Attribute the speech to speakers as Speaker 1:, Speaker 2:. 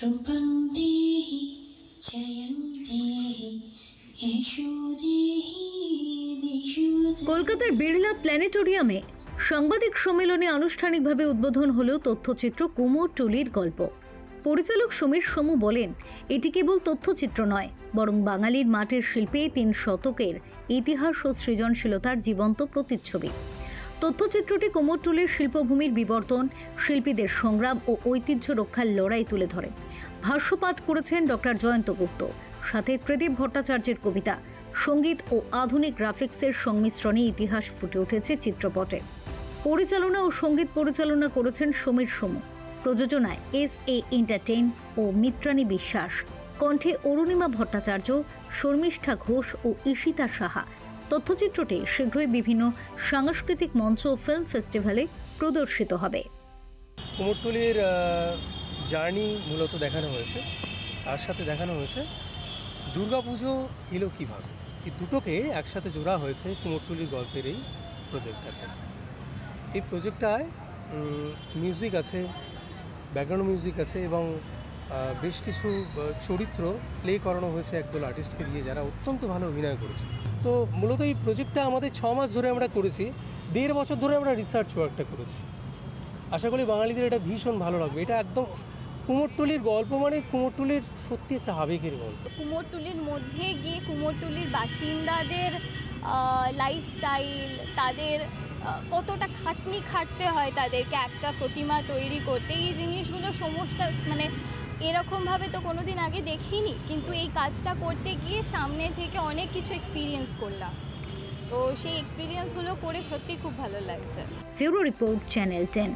Speaker 1: রূপং দেহি জয়ং দেহি যশো দেহি দিশো দেহি।
Speaker 2: কলকাতার বিড়লা প্ল্যানেটোরিয়ামে সাংবাদিক সম্মেলনে আনুষ্ঠানিকভাবে উদ্বোধন হলো তথ্যচিত্র কুমোরটুলির গল্প। পরিচালক সমীর সমু বলেন, এটি কেবল তথ্যচিত্র নয়, বরং বাঙালির মাটির শিল্পে 3 শতকের ইতিহাস ও সৃজনশীলতার জীবন্ত প্রতিচ্ছবি। তথ্যচিত্রটি কুমোরটুলির শিল্পভূমির বিবর্তন, শিল্পীদের সংগ্রাম ও ঐতিহ্য রক্ষার লড়াই তুলে ধরে। ভাষ্যপাঠ করেছেন ডক্টর জয়ন্ত গুপ্ত, সাথে ত্রিদীপ ভট্টাচার্যের কবিতা। সঙ্গীত ও আধুনিক গ্রাফিক্সের সংমিশ্রণে ইতিহাস ফুটে উঠেছে চিত্রপটে। পরিচালনা ও সঙ্গীত পরিচালনা করেছেন সমীর সমু। প্রযোজনায় SA এন্টারটেইন ও মিত্রাণী বিশ্বাস। কণ্ঠে অরুণিমা ভট্টাচার্য, শর্মিষ্ঠা ঘোষ ও ঈশিতা সাহা। তথ্যচিত্রটি শীঘ্রই বিভিন্ন সাংস্কৃতিক মঞ্চ ও ফিল্ম ফেস্টিভ্যালে প্রদর্শিত হবে।
Speaker 3: কুমোরটুলির জার্নি মূলত দেখানো হয়েছে, তার সাথে দেখানো হয়েছে দুর্গাপুজো এলো কীভাবে। এই দুটোকে একসাথে জোড়া হয়েছে কুমোরটুলির গল্পের এই প্রজেক্টটাতে। এই প্রজেক্টটায় মিউজিক আছে, ব্যাকগ্রাউন্ড মিউজিক আছে এবং বেশ কিছু চরিত্র প্লে করানো হয়েছে একদল আর্টিস্টকে দিয়ে, যারা অত্যন্ত ভালো অভিনয় করেছে। তো মূলত এই প্রজেক্টটা আমাদের 6 মাস ধরে আমরা করেছি, 1.5 বছর ধরে আমরা রিসার্চ ওয়ার্কটা করেছি। আশা করি বাঙালিদের এটা ভীষণ ভালো লাগবে। এটা একদম কুমোরটুলির গল্প, মানে কুমোরটুলির সত্যি একটা আবেগের গল্প।
Speaker 4: কুমোরটুলির মধ্যে গিয়ে কুমোরটুলির বাসিন্দাদের লাইফস্টাইল, তাদের কতটা খাটনি খাটতে হয় তাদেরকে একটা প্রতিমা তৈরি করতে, এই জিনিসগুলো সমস্ত মানে এরকমভাবে তো কোনোদিন আগে দেখিনি, কিন্তু এই কাজটা করতে গিয়ে সামনে থেকে অনেক কিছু এক্সপিরিয়েন্স করলাম। তো সেই এক্সপিরিয়েন্সগুলো করে সত্যি খুব ভালো লাগছে।
Speaker 2: Bureau report, channel 10।